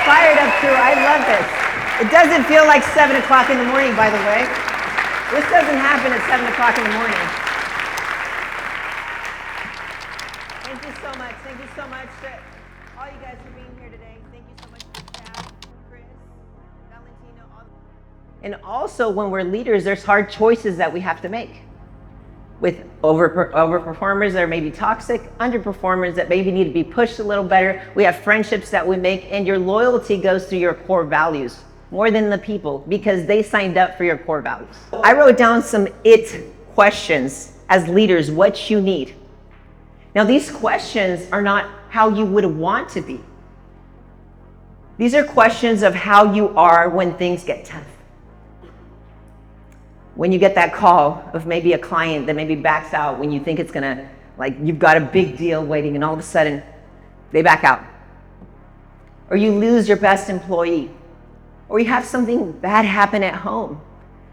fired up crew. I love this. It doesn't feel like 7 o'clock in the morning, by the way. This doesn't happen at 7 o'clock in the morning. Thank you so much. Thank you so much to all you guys for being here today. Thank you so much to the staff, Chris, Valentino. And also, when we're leaders, there's hard choices that we have to make. With overperformers that are maybe toxic, underperformers that maybe need to be pushed a little better. We have friendships that we make, and your loyalty goes through your core values more than the people because they signed up for your core values. I wrote down some questions as leaders, what you need. Now, these questions are not how you would want to be. These are questions of how you are when things get tough. When you get that call of maybe a client that maybe backs out when you think it's gonna, like you've got a big deal waiting and all of a sudden they back out. Or you lose your best employee. Or you have something bad happen at home.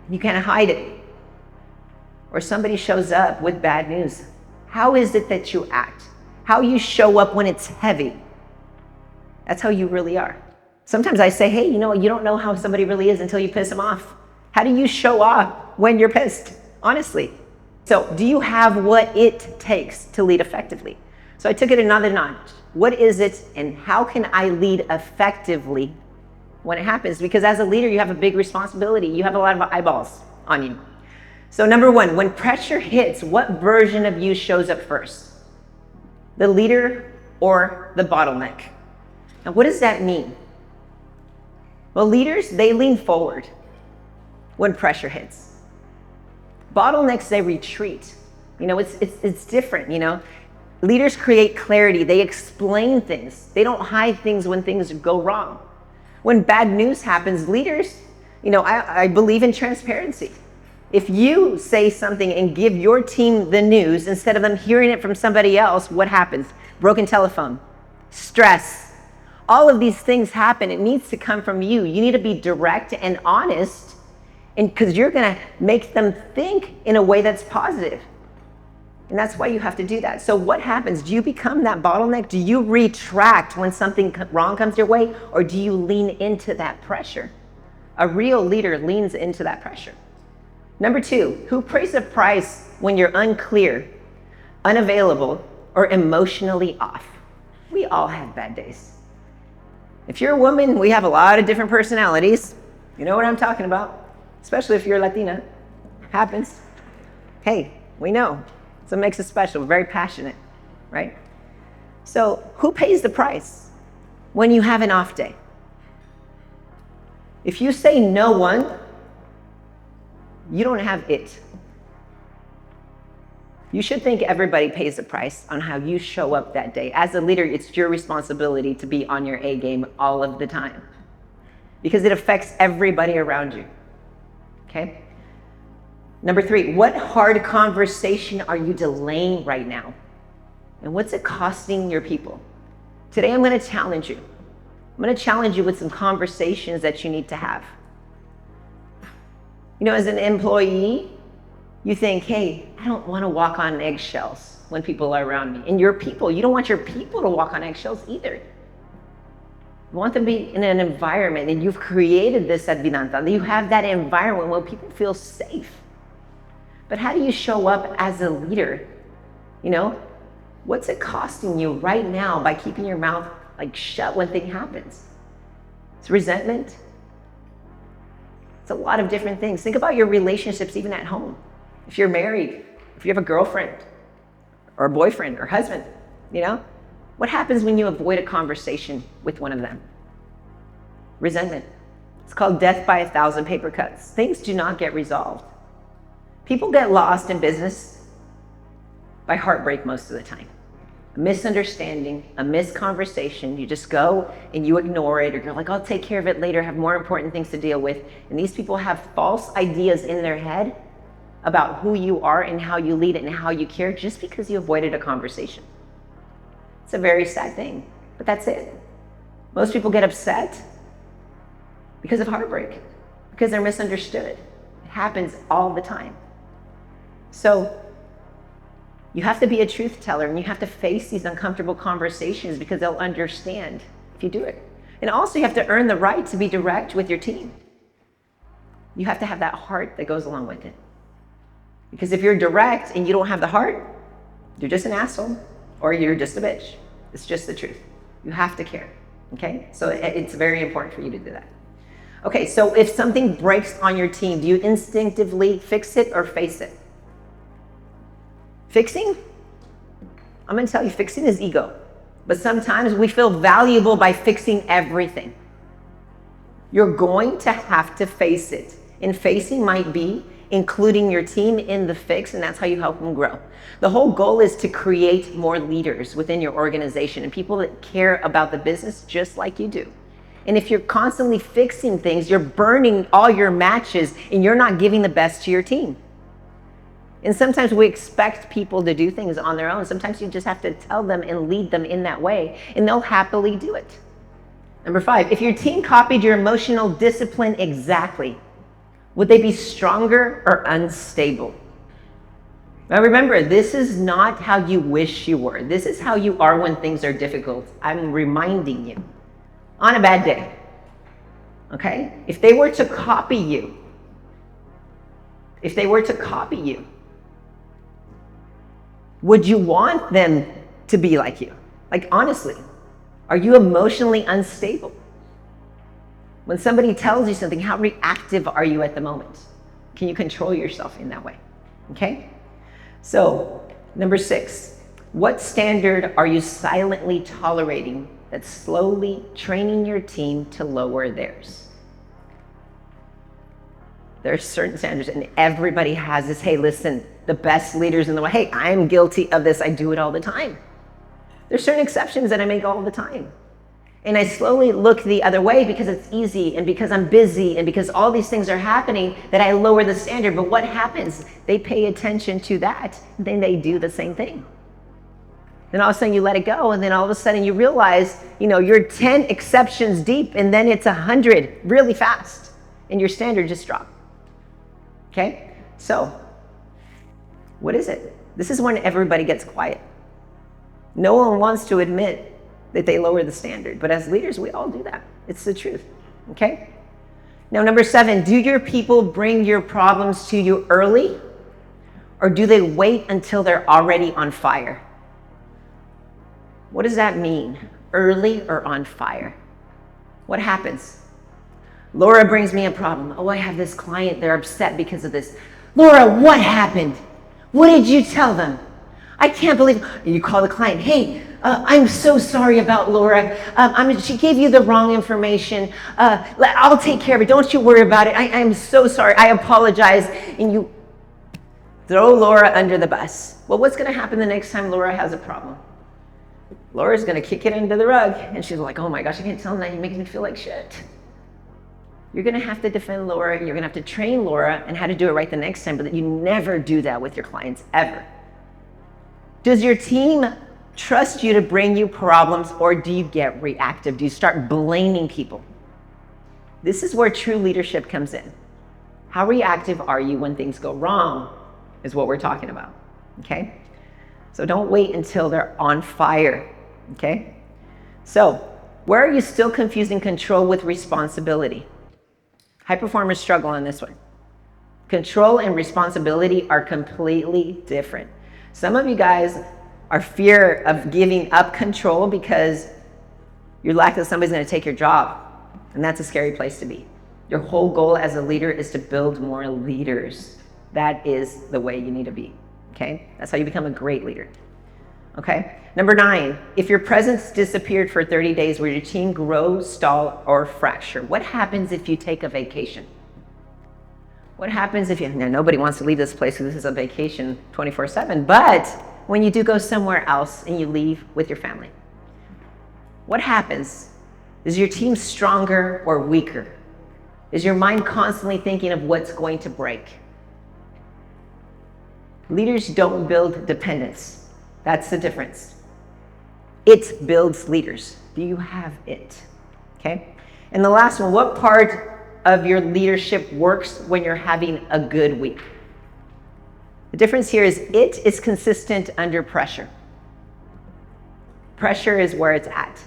You can't hide it. Or somebody shows up with bad news. How is it that you act? How you show up when it's heavy? That's how you really are. Sometimes I say, hey, you don't know how somebody really is until you piss them off. How do you show up when you're pissed, honestly? So do you have what it takes to lead effectively? So I took it another notch. What is it and how can I lead effectively when it happens? Because as a leader, you have a big responsibility. You have a lot of eyeballs on you. So number one, when pressure hits, what version of you shows up first? The leader or the bottleneck? Now, what does that mean? Well, leaders, they lean forward when pressure hits. Bottlenecks, they retreat. It's different, Leaders create clarity. They explain things. They don't hide things when things go wrong. When bad news happens, leaders, I believe in transparency. If you say something and give your team the news instead of them hearing it from somebody else, what happens? Broken telephone, stress. All of these things happen. It needs to come from you. You need to be direct and honest, and because you're going to make them think in a way that's positive. And that's why you have to do that. So what happens? Do you become that bottleneck? Do you retract when something wrong comes your way? Or do you lean into that pressure? A real leader leans into that pressure. Number two, who pays the price when you're unclear, unavailable, or emotionally off? We all have bad days. If you're a woman, we have a lot of different personalities. You know what I'm talking about. Especially if you're Latina. Happens. Hey, we know. So it makes us special. We're very passionate, right? So who pays the price when you have an off day? If you say no one, you don't have it. You should think everybody pays the price on how you show up that day. As a leader, it's your responsibility to be on your A game all of the time because it affects everybody around you. Okay? Number three, what hard conversation are you delaying right now? And what's it costing your people? Today, I'm going to challenge you. I'm going to challenge you with some conversations that you need to have. As an employee, you think, hey, I don't want to walk on eggshells when people are around me. And your people, you don't want your people to walk on eggshells either. You want them to be in an environment, and you've created this at Vinanta. You have that environment where people feel safe. But how do you show up as a leader? What's it costing you right now by keeping your mouth shut when thing happens? It's resentment. It's a lot of different things. Think about your relationships even at home. If you're married, if you have a girlfriend or a boyfriend or husband, what happens when you avoid a conversation with one of them? Resentment. It's called death by 1,000 paper cuts. Things do not get resolved. People get lost in business by heartbreak most of the time. A misunderstanding, a misconversation, you just go and you ignore it, or you're like, I'll take care of it later, have more important things to deal with. And these people have false ideas in their head about who you are and how you lead it and how you care just because you avoided a conversation. It's a very sad thing, but that's it. Most people get upset because of heartbreak, because they're misunderstood. It happens all the time. So you have to be a truth teller, and you have to face these uncomfortable conversations because they'll understand if you do it. And also you have to earn the right to be direct with your team. You have to have that heart that goes along with it. Because if you're direct and you don't have the heart, you're just an asshole or you're just a bitch. It's just the truth. You have to care, okay? So it's very important for you to do that. Okay, so if something breaks on your team, do you instinctively fix it or face it? Fixing? I'm gonna tell you, fixing is ego. But sometimes we feel valuable by fixing everything. You're going to have to face it. And facing might be including your team in the fix, and that's how you help them grow. The whole goal is to create more leaders within your organization and people that care about the business just like you do. And if you're constantly fixing things, you're burning all your matches and you're not giving the best to your team. And sometimes we expect people to do things on their own. Sometimes you just have to tell them and lead them in that way, and they'll happily do it. Number 5, if your team copied your emotional discipline exactly, would they be stronger or unstable? Now remember, this is not how you wish you were. This is how you are when things are difficult. I'm reminding you. On a bad day, okay? If they were to copy you, would you want them to be like you? Like, honestly, are you emotionally unstable? When somebody tells you something, how reactive are you at the moment? Can you control yourself in that way? Okay? So, number 6, what standard are you silently tolerating that's slowly training your team to lower theirs? There are certain standards, and everybody has this, hey, listen, the best leaders in the world, hey, I'm guilty of this, I do it all the time. There's certain exceptions that I make all the time. And I slowly look the other way because it's easy and because I'm busy and because all these things are happening that I lower the standard. But what happens? They pay attention to that, and then they do the same thing. Then all of a sudden you let it go, and then all of a sudden you realize, you're 10 exceptions deep, and then it's 100 really fast, and your standard just dropped. Okay? So, what is it? This is when everybody gets quiet. No one wants to admit that they lower the standard, but as leaders, we all do that. It's the truth, okay? Now, number 7, do your people bring your problems to you early, or do they wait until they're already on fire? What does that mean? Early or on fire? What happens? Laura brings me a problem. Oh, I have this client, they're upset because of this. Laura, what happened? What did you tell them? I can't believe, you call the client, hey, I'm so sorry about Laura. She gave you the wrong information. I'll take care of it. Don't you worry about it. I'm so sorry. I apologize. And you throw Laura under the bus. Well, what's going to happen the next time Laura has a problem? Laura's going to kick it under the rug. And she's like, oh my gosh, I can't tell them that. He makes me feel like shit. You're going to have to defend Laura. You're going to have to train Laura and how to do it right the next time, but that you never do that with your clients, ever. Does your team trust you to bring you problems, or do you get reactive? Do you start blaming people? This is where true leadership comes in. How reactive are you when things go wrong is what we're talking about, okay? So don't wait until they're on fire, okay? So where are you still confusing control with responsibility? High performers struggle on this one. Control and responsibility are completely different. Some of you guys are fear of giving up control because you're lack that somebody's going to take your job. And that's a scary place to be. Your whole goal as a leader is to build more leaders. That is the way you need to be. Okay? That's how you become a great leader. Okay? Number 9, if your presence disappeared for 30 days, will your team grow, stall, or fracture? What happens if you take a vacation? What happens if now nobody wants to leave this place because this is a vacation 24/7, but when you do go somewhere else and you leave with your family, what happens? Is your team stronger or weaker? Is your mind constantly thinking of what's going to break? Leaders don't build dependence. That's the difference. It builds leaders. Do you have it? Okay? And the last one, what part of your leadership works when you're having a good week? The difference here is it is consistent under pressure. Pressure is where it's at.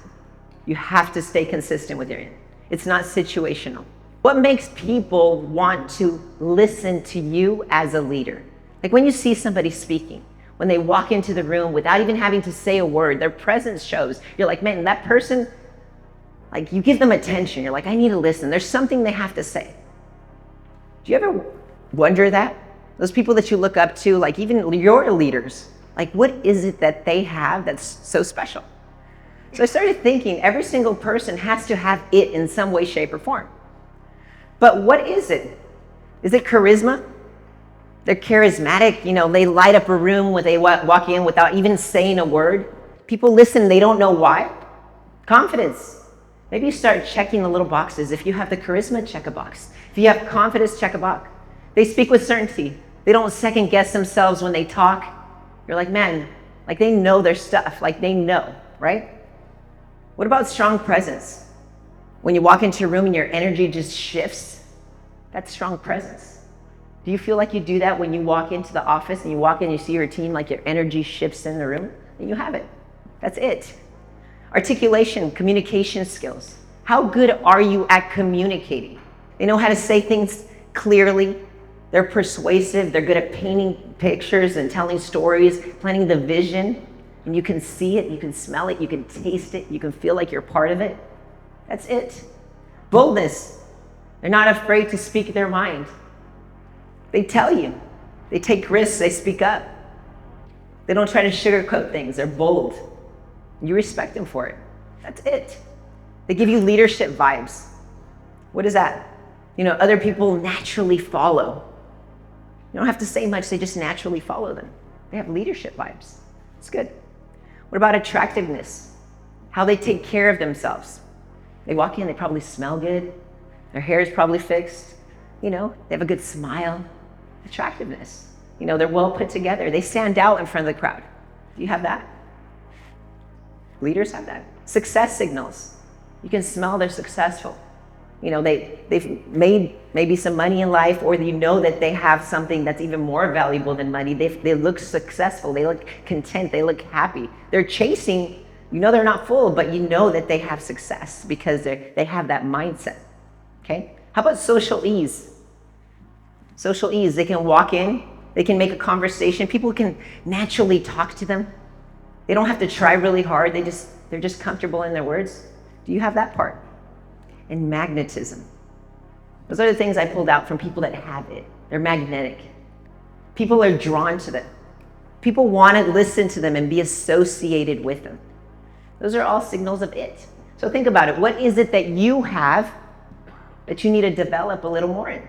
You have to stay consistent with your it. It's not situational. What makes people want to listen to you as a leader? Like when you see somebody speaking, when they walk into the room without even having to say a word, their presence shows. You're like, man, that person, like you give them attention. You're like, I need to listen. There's something they have to say. Do you ever wonder that? Those people that you look up to, like even your leaders, like what is it that they have that's so special? So I started thinking every single person has to have it in some way, shape, or form. But what is it? Is it charisma? They're charismatic, they light up a room when they walk in without even saying a word. People listen, they don't know why. Confidence. Maybe you start checking the little boxes. If you have the charisma, check a box. If you have confidence, check a box. They speak with certainty. They don't second guess themselves when they talk. You're like, man, like they know their stuff, like they know, right? What about strong presence? When you walk into a room and your energy just shifts, that's strong presence. Do you feel like you do that when you walk into the office and you walk in and you see your team, like your energy shifts in the room? Then you have it. That's it. Articulation, communication skills. How good are you at communicating? They know how to say things clearly. They're persuasive. They're good at painting pictures and telling stories, planting the vision. And you can see it, you can smell it, you can taste it, you can feel like you're part of it. That's it. Boldness. They're not afraid to speak their mind. They tell you. They take risks, they speak up. They don't try to sugarcoat things, they're bold. You respect them for it. That's it. They give you leadership vibes. What is that? Other people naturally follow. You don't have to say much, they just naturally follow them. They have leadership vibes. It's good. What about attractiveness? How they take care of themselves. They walk in, they probably smell good. Their hair is probably fixed. They have a good smile. Attractiveness. They're well put together. They stand out in front of the crowd. Do you have that? Leaders have that. Success signals. You can smell they're successful. They've made maybe some money in life, or that they have something that's even more valuable than money. They look successful. They look content. They look happy. They're chasing. They're not full, but that they have success because they have that mindset. Okay? How about social ease? Social ease. They can walk in. They can make a conversation. People can naturally talk to them. They don't have to try really hard. They're just comfortable in their words. Do you have that part? And magnetism. Those are the things I pulled out from people that have it. They're magnetic. People are drawn to them. People want to listen to them and be associated with them. Those are all signals of it. So think about it. What is it that you have that you need to develop a little more in?